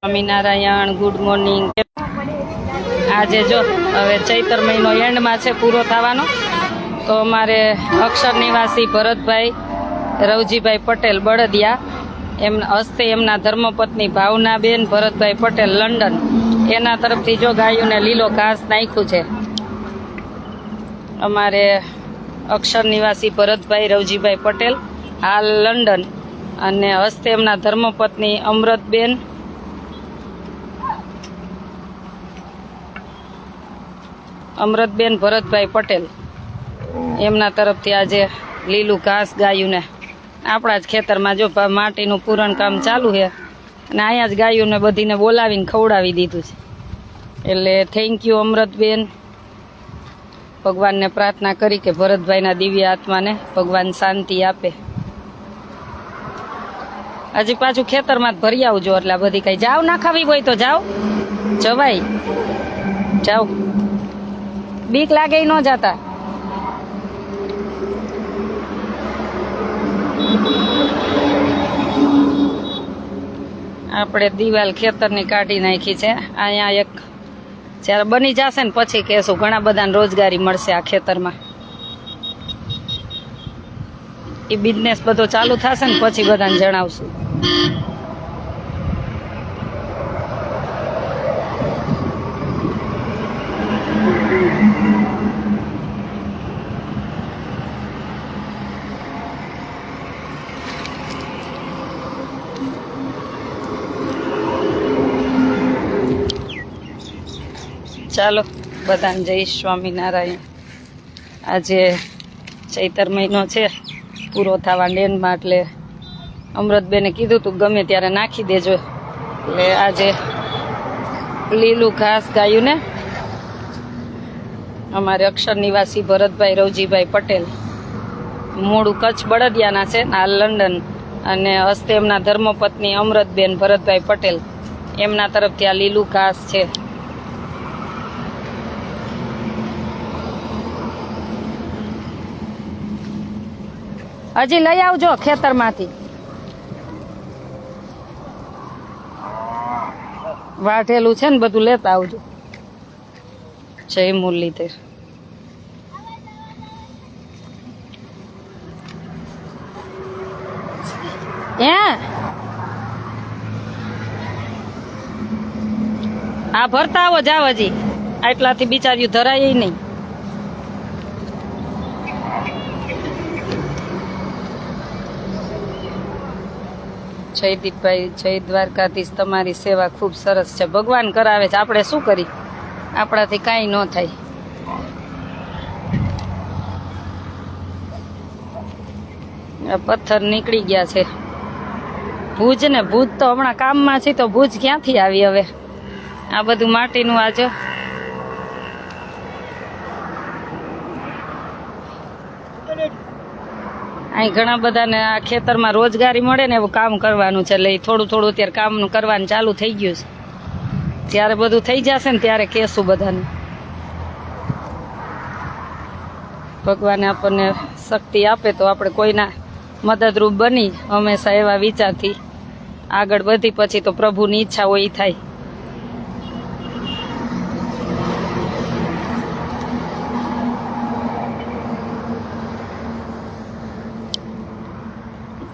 Swaminarayan, good morning. આજે જો હવે ચૈતર મહિનો એન્ડમાં છે, પૂરો થવાનો. તો અમારે અક્ષર નિવાસી ભરતભાઈ રવજીભાઈ પટેલ બળદિયા એમના હસ્તે એમના ધર્મપત્ની ભાવનાબેન ભરતભાઈ પટેલ લંડન એના તરફથી જો ગાયોને લીલો ઘાસ નાખ્યું છે. અમારે અક્ષર નિવાસી ભરતભાઈ રવજીભાઈ પટેલ હાલ લંડન અને હસ્તે એમના ધર્મપત્ની અમૃતબેન ભરતભાઈ પટેલ એમના તરફથી આજે લીલું ઘાસ ગાયુંને આપણા જ ખેતરમાં જો માટીનું પૂરણ કામ ચાલુ છે અને અહીંયા જ ગાયુંને બધીને બોલાવીને ખવડાવી દીધું છે. એટલે થેન્ક યુ અમૃતબેન. ભગવાનને પ્રાર્થના કરી કે ભરતભાઈના દિવ્ય આત્માને ભગવાન શાંતિ આપે. હજી પાછું ખેતરમાં જ ભરી આવજો. એટલે બધી કઈ જાવ ના ખાવી હોય તો જાઓ, જવાય, જાઓ, બીક લાગે ન જાતા. આપણે દિવાલ ખેતરની કાઢી નાખી છે. અહીંયા એક જ્યારે બની જશે ને પછી કહેશું ઘણા બધાને રોજગારી મળશે આ ખેતરમાં. એ બિઝનેસ બધો ચાલુ થશે ને પછી બધાને જણાવશું. ચાલો બધાને જય સ્વામિનારાયણ. આજે ચૈતર મહિનો છે પૂરો થવા એન્ડમાં, એટલે અમૃતબેને કીધું તું ગમે ત્યારે નાખી દેજો. એટલે આજે લીલું ઘાસ ગાયું ને અમારે અક્ષર નિવાસી ભરતભાઈ રવજીભાઈ પટેલ મૂળ કચ્છ બળદિયાના છે, હાલ લંડન અને હસ્તે એમના ધર્મપત્ની અમૃતબેન ભરતભાઈ પટેલ એમના તરફથી આ લીલું ઘાસ છે. હજી લઈ આવજો ખેતરમાંથી. વાઢેલું છે ને બધું લેતા આવજો. જય મુરલીધર. આ ભરતા આવો જાવ. હજી આટલાથી બિચાર્યું ધરાય નહીં. જયદીપભાઈ, જય દ્વારકાધીશ. તમારી સેવા ખૂબ સરસ છે. ભગવાન કરાવે છે, આપણે શું કરી, આપણાથી કાંઈ ન થાય. પથ્થર નીકળી ગયા છે. ભુજ ને ભુજ તો હમણાં કામમાં છે, તો ભુજ ક્યાંથી આવી હવે. આ બધું માટીનું આજો અહીં ઘણા બધાને આ ખેતરમાં રોજગારી મળે ને એવું કામ કરવાનું છે. એટલે થોડું થોડું અત્યારે કામનું કરવાનું ચાલુ થઈ ગયું છે. જ્યારે બધું થઈ જશે ને ત્યારે કહેશું બધાને. ભગવાને આપણને શક્તિ આપે તો આપણે કોઈના મદદરૂપ બની હંમેશા એવા વિચારથી આગળ વધી પછી તો પ્રભુની ઈચ્છા હોય એ થાય.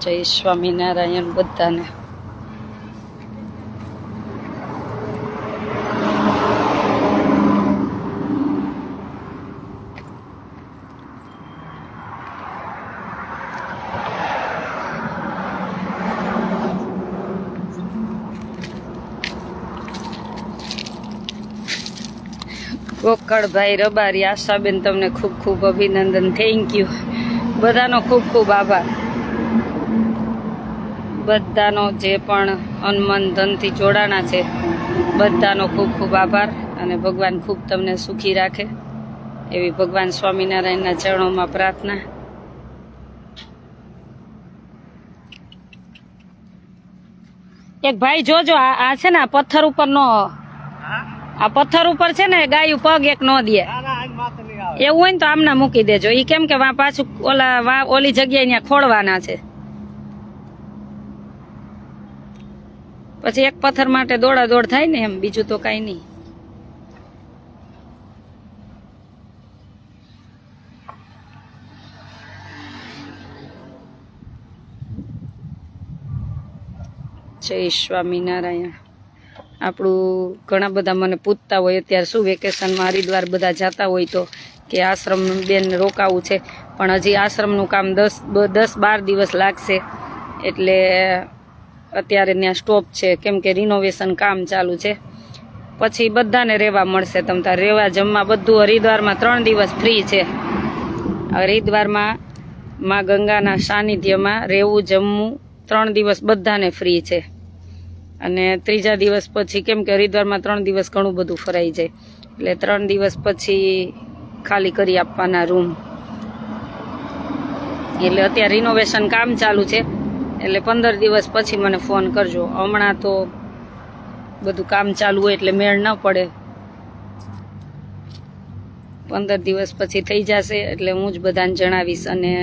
જય સ્વામિનારાયણ બધાને. ગોકળભાઈ રબારી, આશાબેન, તમને ખૂબ ખૂબ અભિનંદન. Thank you. બધાનો ખૂબ ખૂબ આભાર. બધાનો જે પણ અનમન ધનથી જોડાણા છે બધાનો ખૂબ ખૂબ આભાર. અને ભગવાન ખૂબ તમને સુખી રાખે એવી ભગવાન સ્વામિનારાયણના ચરણોમાં પ્રાર્થના. એક ભાઈ જોજો, આ છે ને આ પથ્થર ઉપર નો, આ પથ્થર ઉપર છે ને ગાયું પગ એક ન દે. એવું હોય ને તો આમના મૂકી દેજો. એ કેમ કે પાછું ઓલી જગ્યાએ ત્યાં ખોળવાના છે. પછી એક પથ્થર માટે દોડા દોડ થાય ને એમ, બીજું તો કાંઈ નહીં. જય સ્વામિનારાયણ. આપણું ઘણા બધા મને પૂછતા હોય અત્યારે શું વેકેશનમાં હરિદ્વાર બધા જતા હોય તો કે આશ્રમ બેન રોકાવું છે, પણ હજી આશ્રમનું કામ 10-12 દિવસ લાગશે. એટલે અત્યારે ત્યાં સ્ટોપ છે, કેમ કે રિનોવેશન કામ ચાલુ છે. પછી બધાને રહેવા મળશે. તમ તાર રહેવા જમવા બધું હરિદ્વારમાં 3 દિવસ ફ્રી છે. હરિદ્વારમાં માં ગંગાના સાનિધ્યમાં રહેવું જમવું 3 દિવસ બધાને ફ્રી છે. અને ત્રીજા દિવસ પછી કેમ કે હરિદ્વારમાં 3 દિવસ ઘણું બધું ફરાઈ જાય, એટલે 3 દિવસ પછી ખાલી કરી આપવાના રૂમ. એટલે અત્યારે રિનોવેશન કામ ચાલુ છે, એટલે 15 દિવસ પછી મને ફોન કરજો. હમણાં તો બધું કામ ચાલુ હોય એટલે મેળ ન પડે. 15 દિવસ પછી થઈ જશે એટલે હું જ બધાને જણાવીશ. અને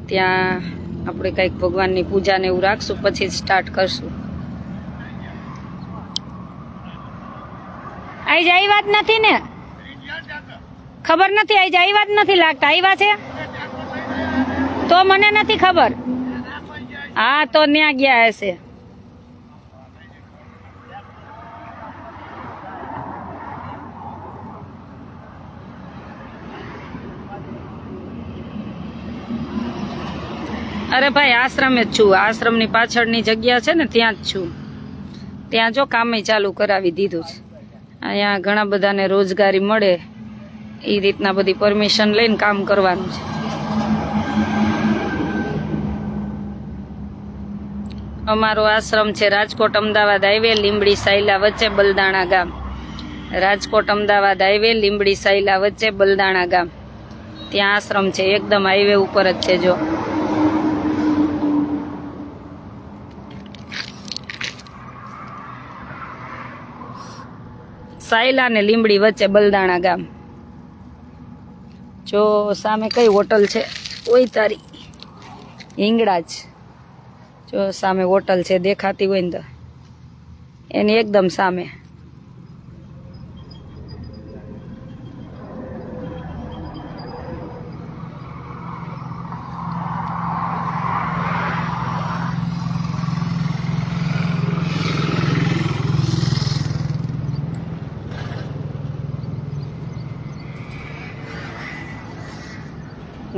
ત્યાં આપણે કંઈક ભગવાનની પૂજાને એવું રાખશું, પછી જ સ્ટાર્ટ કરશું. આઈ જાય વાત નથી ને, ખબર નથી. આઈ જાય વાત નથી લાગતા. આવ્યા છે તો મને નથી ખબર. હા તો ત્યાં ગયા હશે. અરે ભાઈ આશ્રમે જ છું. આશ્રમની પાછળની જગ્યા છે ને ત્યાં જ છું. ત્યાં જો કામે ચાલુ કરાવી દીધું છે. અહીંયા ઘણા બધાને રોજગારી મળે એ રીતના બધી પરમિશન લઈને કામ કરવાનું છે. અમારો આશ્રમ છે રાજકોટ અમદાવાદ હાઈવે, લીંબડી સાયલા વચ્ચે બલદાણા ગામ. રાજકોટ અમદાવાદ હાઈવે, લીંબડી સાયલા વચ્ચે બલદાણા ગામ. ત્યાં આશ્રમ છે, એકદમ હાઈવે ઉપર જ છે. જો સાયલા ને લીંબડી વચ્ચે બલદાણા ગામ. જો સામે કઈ હોટલ છે? ઓય તારી હિંગળાજ. જો સામે હોટલ છે, દેખાતી હોય ને તો એની એકદમ સામે.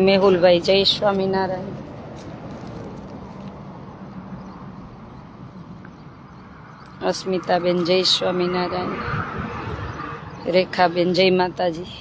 મેહુલભાઈ જય સ્વામિનારાયણ. અસ્મિતાબેન જય સ્વામિનારાયણ. રેખાબેન જય માતાજી.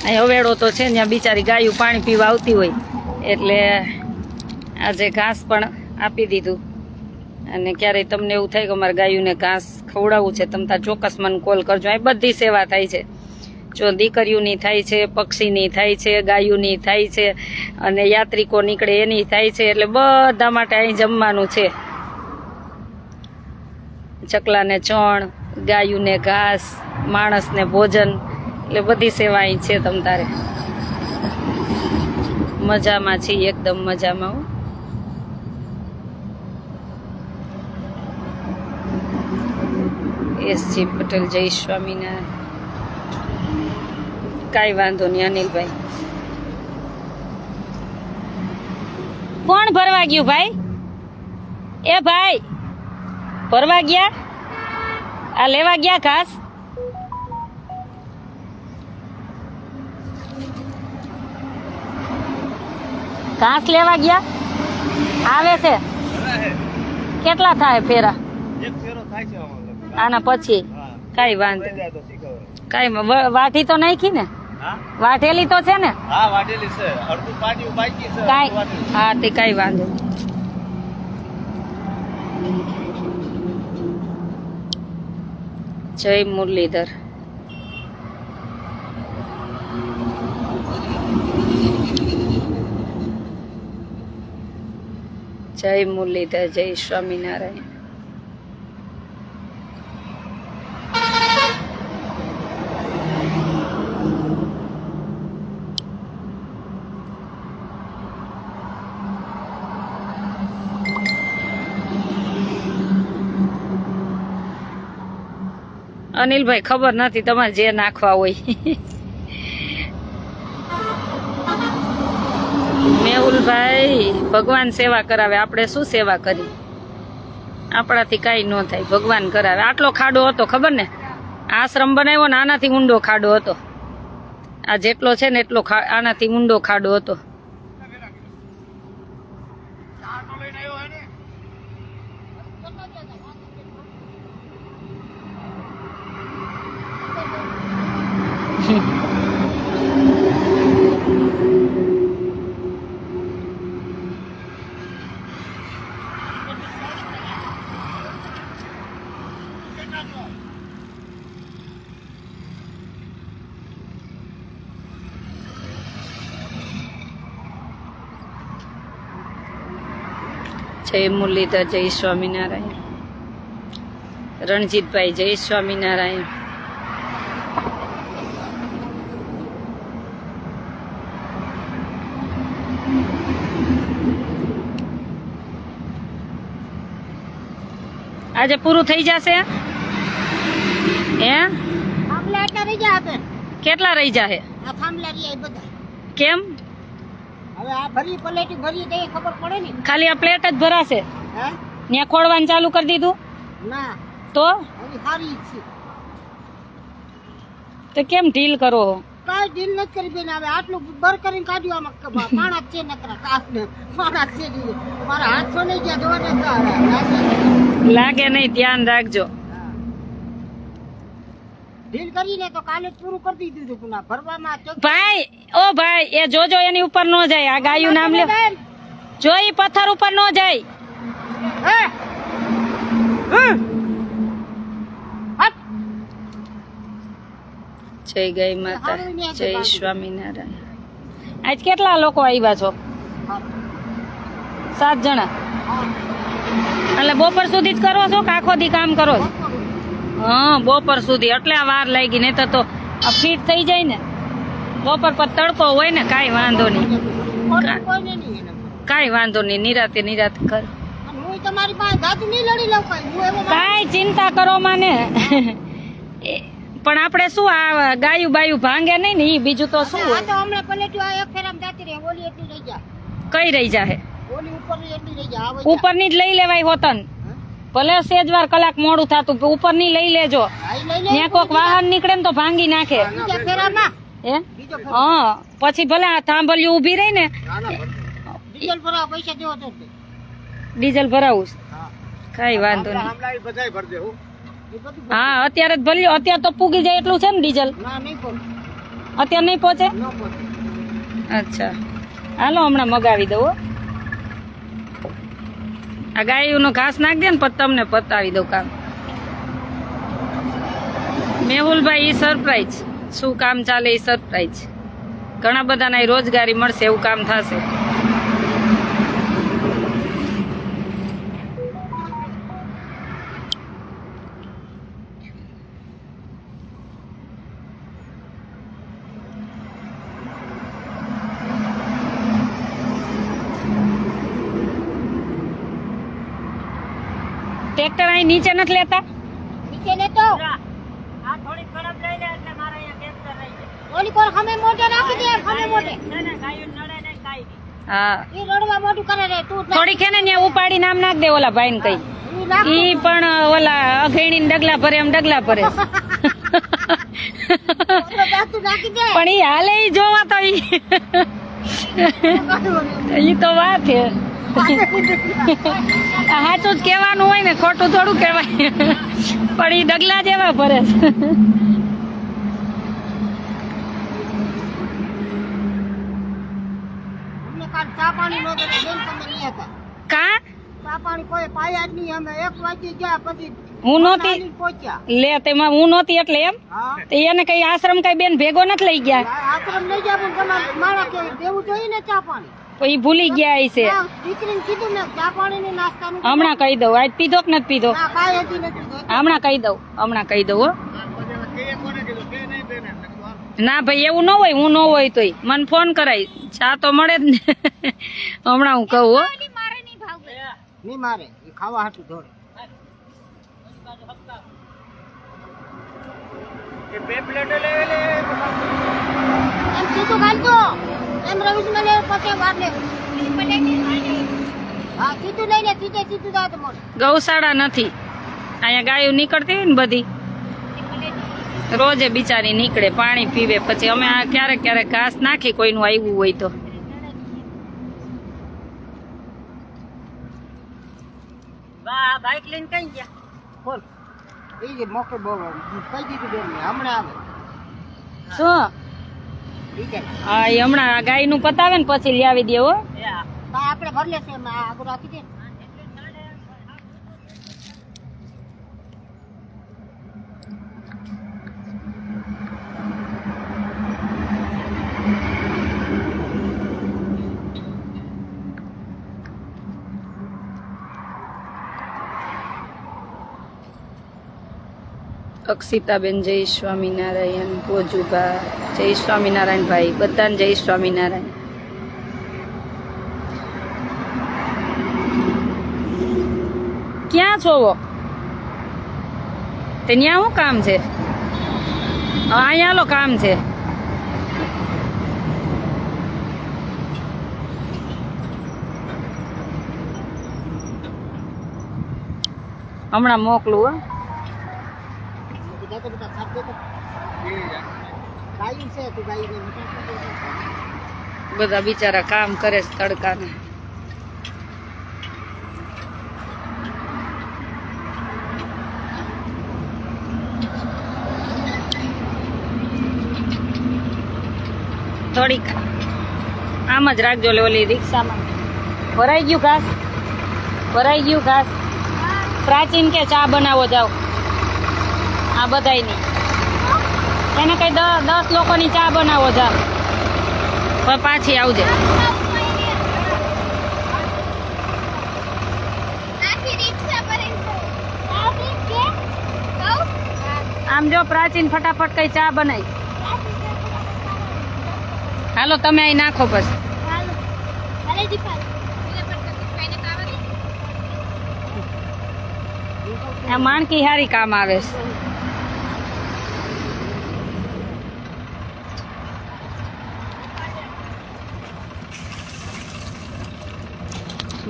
અહીં હવેડો તો છે, ત્યાં બિચારી ગાયું પાણી પીવા આવતી હોય એટલે આજે ઘાસ પણ આપી દીધું. અને ક્યારેય તમને એવું થાય કે અમારે ગાયુંને ઘાસ ખવડાવવું છે, તમે તાર ચોક્કસ મને કોલ કરજો. અહીં બધી સેવા થાય છે. જો દીકરીઓની થાય છે, પક્ષીની થાય છે, ગાયુંની થાય છે, અને યાત્રિકો નીકળે એની થાય છે. એટલે બધા માટે અહીં જમવાનું છે. ચકલાને ચણ, ગાયુંને ઘાસ, માણસને ભોજન, એટલે બધી સેવા અહીં છે. તમ તારે મજામાં છીએ, એકદમ મજામાં. એસજી પટેલ જય સ્વામિનારાયણ. કાંઈ વાંધો નહીં અનિલભાઈ. કોણ ભરવા ગયું ભાઈ? એ ભાઈ ભરવા ગયા? આ લેવા ગયા ઘાસ? ઘાસ લેવા ગયા? આવે છે? કેટલા થાય ફેરા? આના પછી કઈ વાંધો કઈ વાઢી તો નાખી ને? વાઢેલી તો છે ને? કઈ હા તે કઈ વાંધો. જય મુરલીધર. જય મુરલીધર. જય સ્વામિનારાયણ. અનિલભાઈ ખબર નથી, તમારે જે નાખવા હોય. મેહુલભાઈ ભગવાન સેવા કરાવે, આપણે શું સેવા કરી? આપણાથી કાંઈ ન થાય, ભગવાન કરાવે. આટલો ખાડો હતો ખબર ને, આશ્રમ બનાવ્યો ને આનાથી ઊંડો ખાડો હતો. આ જેટલો છે ને એટલો આનાથી ઊંડો ખાડો હતો. જય મુરલીધર. જય સ્વામિનારાયણ. રણજીતભાઈ જય સ્વામિનારાયણ. આજે પૂરું થઈ જશે હે? કેટલા રહી જાહે? કેમ? હવે આ ભરી પ્લેટ ભરી દે ખબર પડે ને. ખાલી આ પ્લેટ જ ભરાશે? હે? ત્યાં ખોડવાનું ચાલુ કરી દીધું? ના. તો હવે સારી છે. તો કેમ ઢીલ કરો? કાઈ ઢીલ નથી કરી બેન. હવે આટલું બર કરીને કાઢ્યું આમાં માણસ છે નકરા કાસ ને માણસ છે. મારા હાથ છો નહીં ગયા જોવા લાગે નહીં, ધ્યાન રાખજો. ઢીલ કરીને તો કાલે જ પૂરું કરી દીધું પુના ભરવામાં. ભાઈ ઓ ભાઈ, એ જોજો એની ઉપર ન જાય. આ ગાયું નામ લે, જો ઈ પથ્થર ઉપર ન જાય. જય ગાય માતા. જય સ્વામિનારાયણ. આજ કેટલા લોકો આવ્યા છો? 7 જણા. એટલે બપોર સુધી જ કરો છો કે આખો દી કામ કરો છો? હા, બપોર સુધી. એટલે આ વાર લાગી, નહીં તો આ ફીટ થઈ જાય ને. બપોર પર તડકો હોય ને, કાંઈ વાંધો નહીં. કાંઈ વાંધો નહીં, નિરાતે નિરાતે કર. કાંઈ ચિંતા કરો માને. પણ આપણે શું આ ગાયું બાયું ભાંગે નહીં ને, ઈ બીજું તો શું હોય. કઈ રહી જાહે? ઉપરની જ લઈ લેવાય હોતન. ભલે સેજ વાર કલાક મોડું થતું, ઉપર ની લઈ લેજો. ત્યાં કોક વાહન નીકળે ને તો ભાંગી નાખે. હે? હા, પછી ભલે આ થાંભલિયું ઉભી રહી ને. ડીઝલ ભરાવું? કઈ વાંધો નહીં. હા, અત્યારે જ ભર્યું. અત્યારે તો પૂગી જાય એટલું છે ને ડીઝલ? અત્યારે નહીં પહોંચે? અચ્છા, હાલો હમણાં મગાવી દઉં. આ ગાયું નો ઘાસ નાખ દે ને પછી તમને પતાવી દઉં કામ. મેહુલભાઈ ઈ સરપ્રાઈઝ, શું કામ ચાલે એ સરપ્રાઈઝ. ઘણા બધાને રોજગારી મળશે એવું કામ થશે. ટ્રેક્ટર અહીં નીચે નથી લેતા? નીચે લેતો આ થોડી ખરાબ લઈ લે એટલે મારા અહીંયા ટ્રેક્ટર રહી જાય. ઓલી કોર ખમે મોટે રાખી દે, ખમે મોટે. ના ના, ગાયું નડે ને કાઈ નહીં. હા, ઈ રડવા મોટું કરે રે તું. થોડી કે ને ત્યાં ઉપાડી નામ નાખ દે ઓલા ભાઈ ને કઈ. ઈ પણ ઓલા અઘેણી ને ડગલા ભરે એમ ડગલા ભરે. પણ ઈ હાલે ઈ જોવા તો ઈ તો વાત છે. સાચું જ કેવાનું હોય ને, ખોટું થોડું કેવાય. પણ ઈ ડગલા જેવા ભરે. ચા પાણી નો દે બેન, તમે નહીં હતા. કા ચા પાણી કોઈ પાયા જ નહીં. અમે 1 વાગે ગયા પછી હું નહોતી પહોંચ્યા. લે તેમાં હું નહોતી એટલે એમ હા તો એને કઈ આશ્રમ કઈ બેન ભેગો નથી લઈ ગયા આશ્રમ લઈ ગયા પણ તમારે મારા કે દેવું જોઈએ ને ચા પાણી. તો ઈ ભૂલી ગયા હશે હા, દીકરીને કીધું ને ચા પાણી ને નાસ્તાનું હમણાં કહી દઉં આજ પીધો કે નથી પીધો ના કાંઈ હજી નથી જોઈતું. હમણાં કહી દઉં હો ના ભાઈ એવું ન હોય હું ન હોય તોય મને ફોન કરાય ચા તો મળે જ ને હમણાં હું કહું હો નહીં મારે એ ખાવા હાટું દોડે. એમ સીધું ગાલજો એમ રવીશ મને પછી વાર લે. હા સીધું લઈ લે સીધું જાવ તો મોડું. ગૌશાળા નથી અહીંયા ગાયો નીકળતી હોય ને બધી રોજે બિચારી નીકળે પાણી પીવે પછી અમે આ ક્યારેક ક્યારેક ઘાસ નાખી કોઈનું આવ્યું હોય તો બાઈક લઈને કઈ ગયા બોલ એ જે મોકે બોલ કઈ દીધું બેન હમણાં આવે શું ઠીક છે. હા એ હમણાં આ ગાયનું પતાવે ને પછી લઈ આવી દેવો હા આપણે ભરી લેશે એમ આગળ રાખી દે. અક્ષિતાબેન જય સ્વામિનારાયણ ભોજુભા જય સ્વામિનારાયણ ભાઈ બધાને જય સ્વામિનારાયણ ક્યાં છો વો તે ન્યા શું કામ છે અહીંયા લો કામ છે હમણાં મોકલું હો બધા તો બધા ખાધે તો ગાયું છે તું ગાયું બધા બિચારા કામ કરે છે તડકાને થોડીક આમ જ રાખજો લે ઓલી રિક્ષામાં ભરાઈ ગયું ઘાસ પ્રાચીન કે ચા બનાવો જાઓ આ બધાયની એને કઈ 10 લોકોની ચા બનાવો જાઓ પણ પાછી આવજે આમ જો પ્રાચીન ફટાફટ કઈ ચા બનાવી હાલો તમે અહીં નાખો બસ આ માણકી હારી કામ આવે છે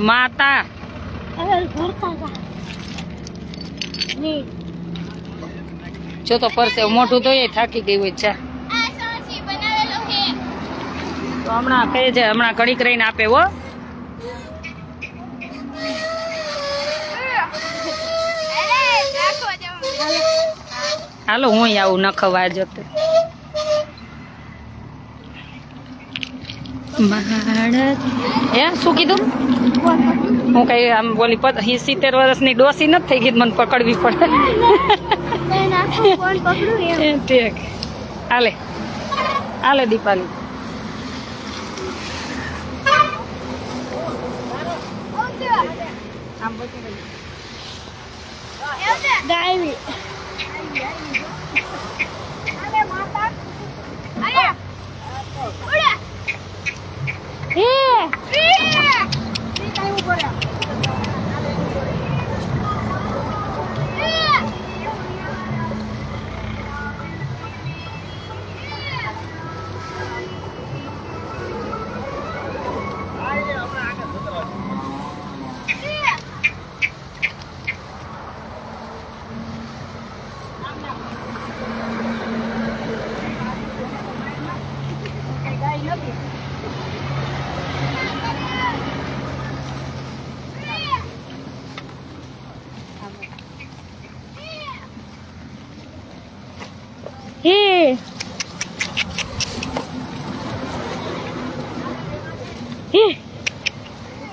માતા જો તો પરસે મોઢું ધોઈએ થાકી ગઈ હોય ચા તો હમણાં કહે છે હમણાં ઘડીક રહીને આપે હો હાલો હું આવું નખવા જતે હે શું કીધું હું કઈ આમ બોલી 70 વર્ષની ડોસી નથી થઈ ગઈ મને પકડવી પડે ઠીક હાલે દીપાલી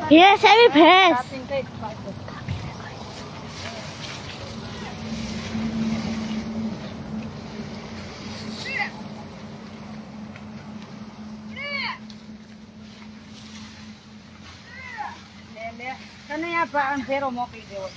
Yes, every press. ફેરો મોકલી દેવો.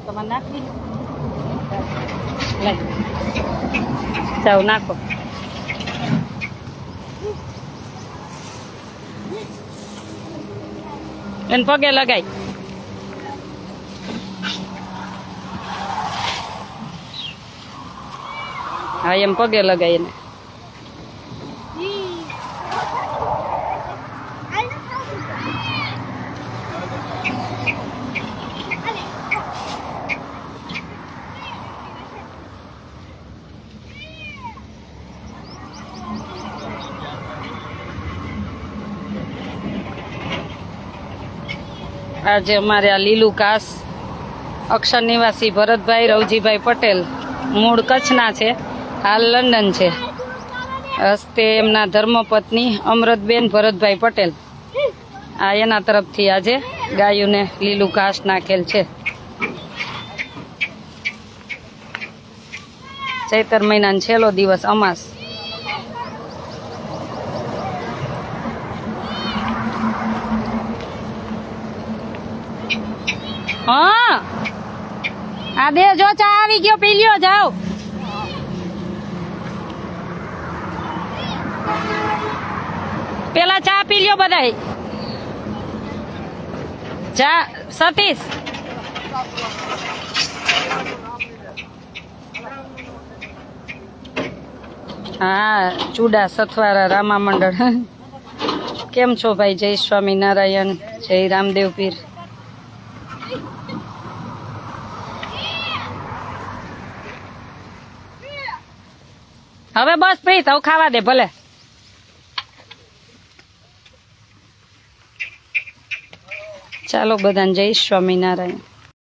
તમારે નાખી લઈ જાઓ નાખો. એને પગે લગાઈ. હા એમ પગે લગાઈ એને. આજે અમારે આ લીલું ઘાસ અક્ષર નિવાસી ભરતભાઈ રવજીભાઈ પટેલ મૂળ કચ્છના છે, હાલ લંડન છે. હસ્તે એમના ધર્મપત્ની અમૃતબેન ભરતભાઈ પટેલ, આ એના તરફથી આજે ગાયોને લીલું ઘાસ નાખેલ છે. ચૈતર મહિનાનો છેલ્લો દિવસ અમાસ. હા આ દે જો ચા આવી ગયો, પી લ્યો જાઓ. પેલા ચા પી લ્યો બધાય. ચા સતીશ હા ચૂડા સથવારા રામા મંડળ. કેમ છો ભાઈ? જય સ્વામિનારાયણ, જય રામદેવ પીર. હવે બસ પ્રીત, હવે ખાવા દે ભલે. ચાલો બધાને જય સ્વામિનારાયણ.